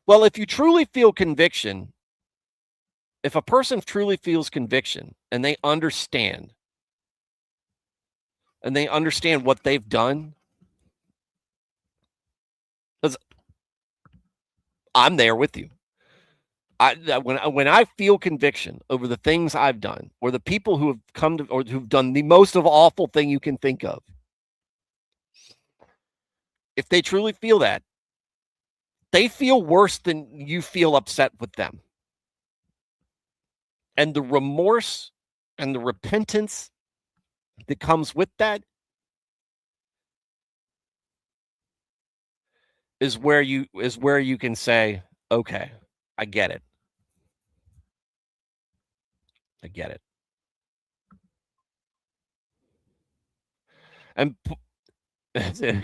Well, if you truly feel conviction, if a person truly feels conviction and they understand what they've done, because I'm there with you. When I feel conviction over the things I've done, or the people who have come to, or who've done the most of awful thing you can think of, if they truly feel that, they feel worse than you feel upset with them. And the remorse and the repentance that comes with that is where you can say, okay, I get it. I get it. And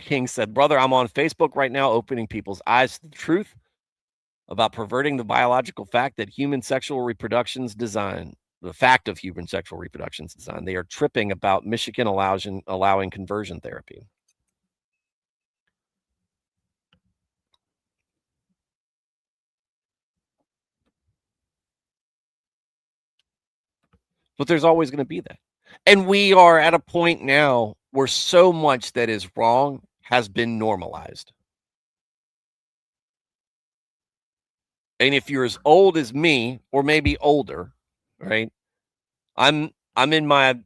King said, brother, I'm on Facebook right now opening people's eyes to the truth about perverting the biological fact that human sexual reproduction's design, the fact of human sexual reproduction's design. They are tripping about Michigan allowing conversion therapy. But there's always going to be that. And we are at a point now where so much that is wrong has been normalized. And if you're as old as me, or maybe older, right? I'm in my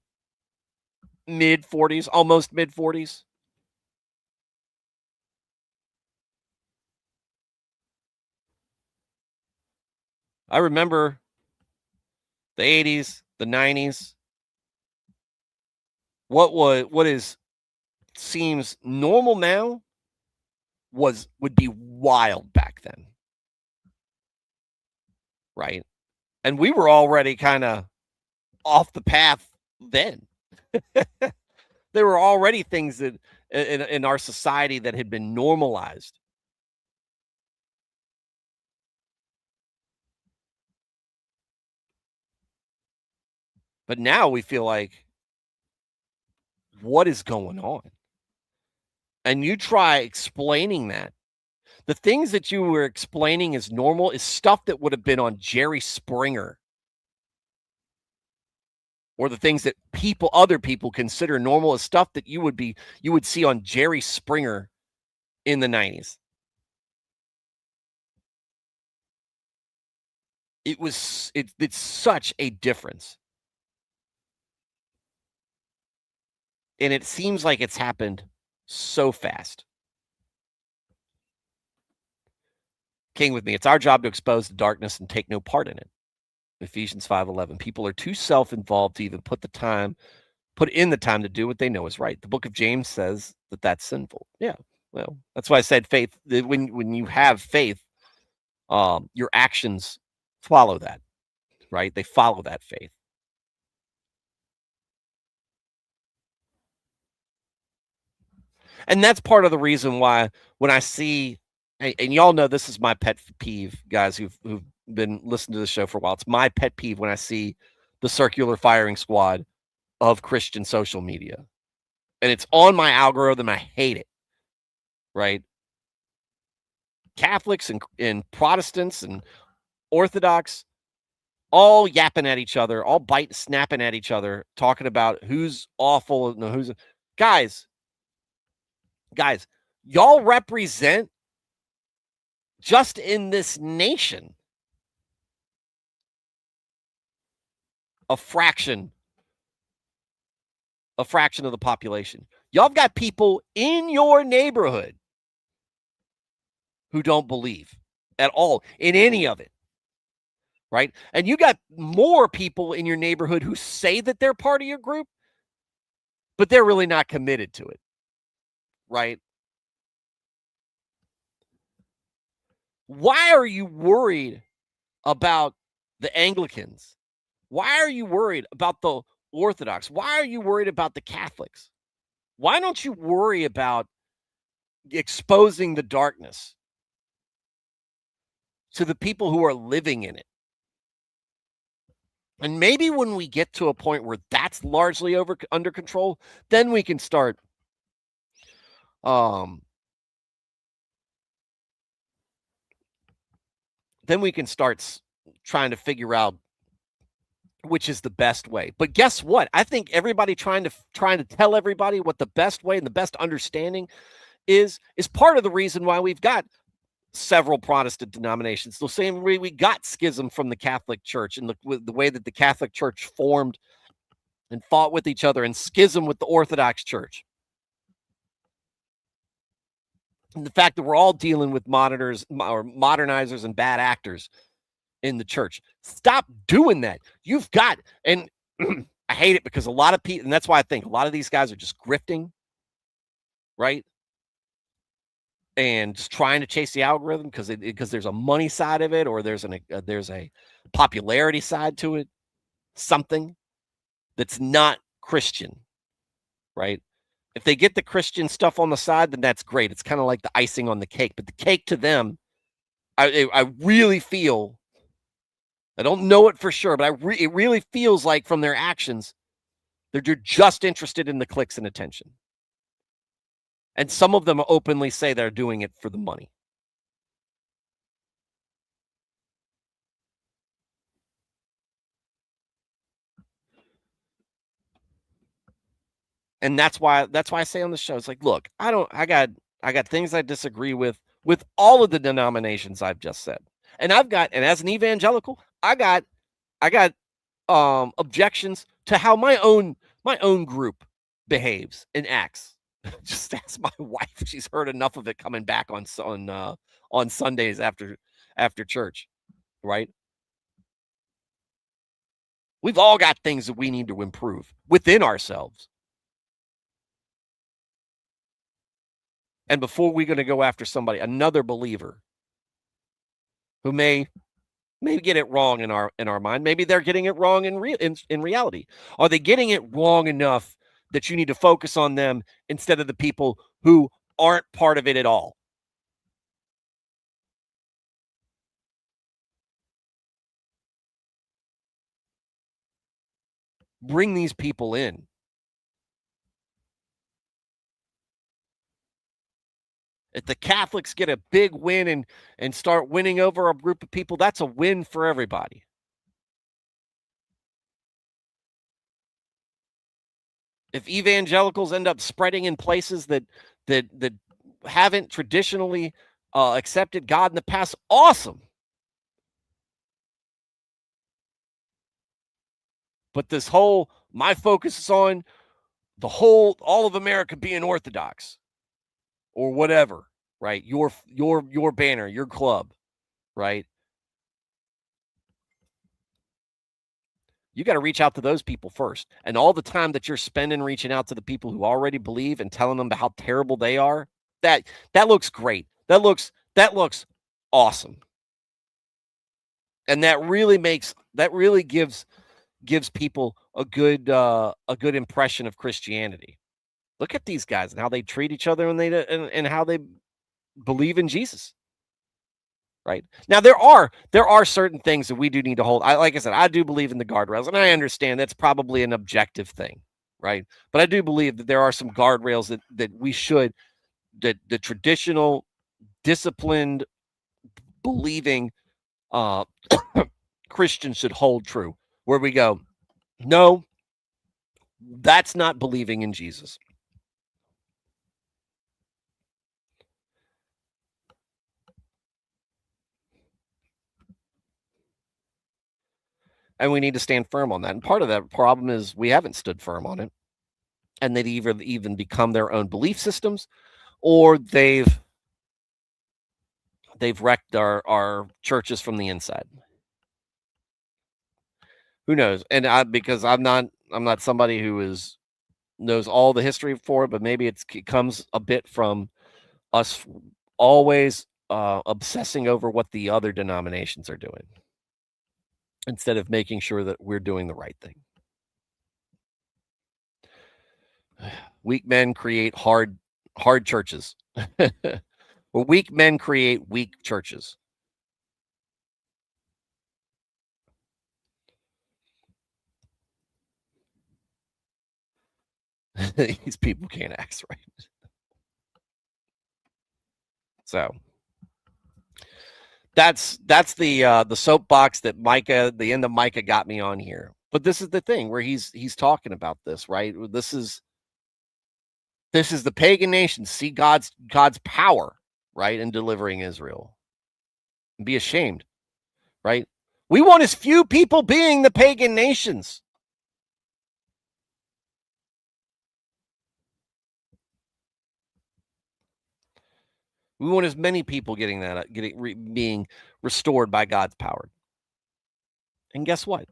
mid 40s, almost mid 40s. I remember the 80s, the 90s. What seems normal now would be wild back then. Right? And we were already kind of off the path then. There were already things that in our society that had been normalized. But now we feel like, what is going on? And you try explaining that. The things that you were explaining as normal is stuff that would have been on Jerry Springer. Or the things that other people consider normal is stuff that you would see on Jerry Springer in the 90s. It's such a difference. And it seems like it's happened so fast. King with me. It's our job to expose the darkness and take no part in it. Ephesians 5:11. People are too self-involved to even put in the time to do what they know is right. The book of James says that that's sinful. Yeah. Well, that's why I said faith. When you have faith, your actions follow that, right? They follow that faith. And that's part of the reason why when I see, and y'all know this is my pet peeve, guys who've been listening to the show for a while. It's my pet peeve when I see the circular firing squad of Christian social media. And it's on my algorithm. I hate it. Right? Catholics and Protestants and Orthodox all yapping at each other, all snapping at each other, talking about who's awful and who's guys, y'all represent just in this nation a fraction of the population. Y'all have got people in your neighborhood who don't believe at all in any of it. Right? And you got more people in your neighborhood who say that they're part of your group, but they're really not committed to it. Right? Why are you worried about the Anglicans? Why are you worried about the Orthodox? Why are you worried about the Catholics? Why don't you worry about exposing the darkness to the people who are living in it? And maybe when we get to a point where that's largely under control, then we can start trying to figure out which is the best way. But guess what? I think everybody trying to tell everybody what the best way and the best understanding is part of the reason why we've got several Protestant denominations. The same way we got schism from the Catholic Church and the way that the Catholic Church formed and fought with each other, and schism with the Orthodox Church. And the fact that we're all dealing with modernizers and bad actors in the church. Stop doing that. You've got, and I hate it because a lot of people, and that's why I think a lot of these guys are just grifting, right? And just trying to chase the algorithm because there's a money side of it, or there's a popularity side to it, something that's not Christian, right? If they get the Christian stuff on the side, then that's great. It's kind of like the icing on the cake. But the cake to them, I really feel, I don't know it for sure, but it really feels like from their actions, they're just interested in the clicks and attention. And some of them openly say they're doing it for the money. And that's why I say on the show, it's like, look, I got things I disagree with all of the denominations I've just said. And as an evangelical, I got objections to how my own group behaves and acts. Just ask my wife. She's heard enough of it coming back on Sundays after church, right? We've all got things that we need to improve within ourselves. And before we're going to go after another believer who may get it wrong in our mind, maybe they're getting it wrong in reality. Are they getting it wrong enough that you need to focus on them instead of the people who aren't part of it at all? Bring these people in. If the Catholics get a big win and start winning over a group of people, that's a win for everybody. If evangelicals end up spreading in places that haven't traditionally accepted God in the past, awesome. But this whole, my focus is on all of America being Orthodox or whatever, right? Your banner, your club, right? You got to reach out to those people first. And all the time that you're spending reaching out to the people who already believe and telling them about how terrible they are, that looks great. That looks awesome. And that really gives people a good impression of Christianity. Look at these guys and how they treat each other and how they believe in Jesus. Right now, there are certain things that we do need to hold. Like I said, I do believe in the guardrails, and I understand that's probably an objective thing, right? But I do believe that there are some guardrails that we should, that the traditional, disciplined, believing Christians should hold true. Where we go, no, that's not believing in Jesus. And we need to stand firm on that. And part of that problem is we haven't stood firm on it. And they've even become their own belief systems, or they've wrecked our churches from the inside. Who knows? And because I'm not somebody who knows all the history for it, but maybe it comes a bit from us always obsessing over what the other denominations are doing instead of making sure that we're doing the right thing. Weak men create hard churches. Well, weak men create weak churches. These people can't act right. So that's the soapbox that Micah, the end of Micah, got me on here. But this is the thing where he's talking about this, right? This is the pagan nations see God's power, right, in delivering Israel. And be ashamed, right? We want as few people being the pagan nations. We want as many people being restored by God's power. And guess what?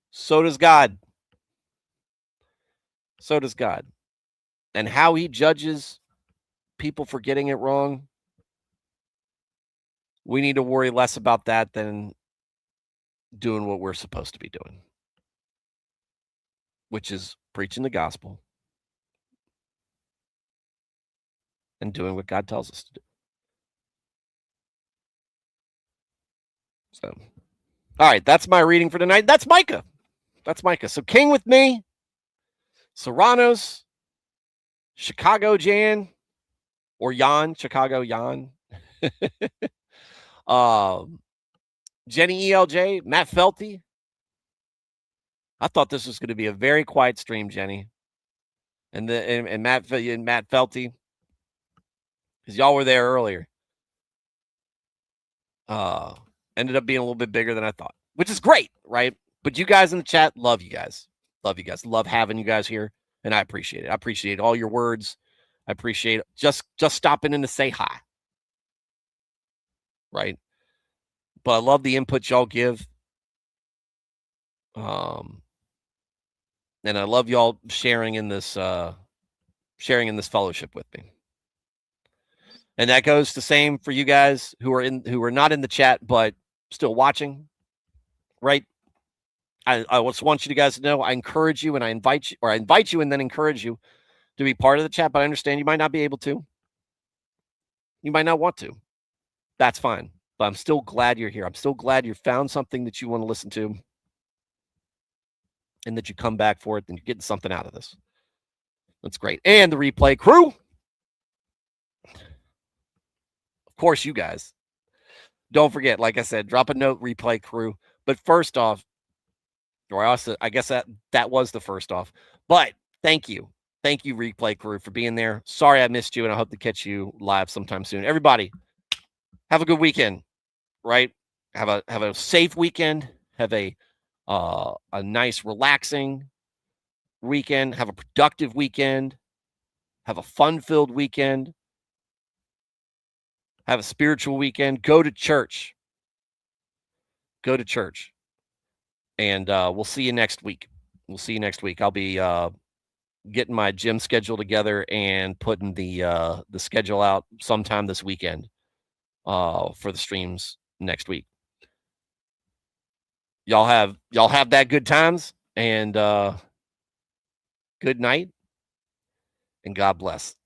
So does God. So does God. And how he judges people for getting it wrong, we need to worry less about that than doing what we're supposed to be doing, which is preaching the gospel and doing what God tells us to do. So, all right, that's my reading for tonight. That's Micah. So King with me, Serranos, Chicago Jan, or Jan, Chicago Jan. Jenny ELJ, Matt Felty. I thought this was going to be a very quiet stream, Jenny. And Matt Felty, because y'all were there earlier. Ended up being a little bit bigger than I thought, which is great, right? But you guys in the chat, love you guys. Love having you guys here, and I appreciate it. I appreciate all your words. I appreciate just stopping in to say hi, right? But I love the input y'all give. And I love y'all sharing in this fellowship with me. And that goes the same for you guys who are not in the chat but still watching, right? I just want you guys to know I encourage you and I invite you and then encourage you to be part of the chat, but I understand you might not be able to. You might not want to. That's fine. But I'm still glad you're here. I'm still glad you found something that you want to listen to and that you come back for it and you're getting something out of this. That's great. And the replay crew. Of course, you guys. Don't forget, like I said, drop a note, replay crew. But first off, or I guess that was the first off. But thank you. Thank you, replay crew, for being there. Sorry I missed you, and I hope to catch you live sometime soon. Everybody, have a good weekend, right? Have a safe weekend. Have a nice, relaxing weekend. Have a productive weekend. Have a fun-filled weekend. Have a spiritual weekend. Go to church. And we'll see you next week. I'll be getting my gym schedule together and putting the schedule out sometime this weekend for the streams next week. y'all have that good times, and good night, and God bless.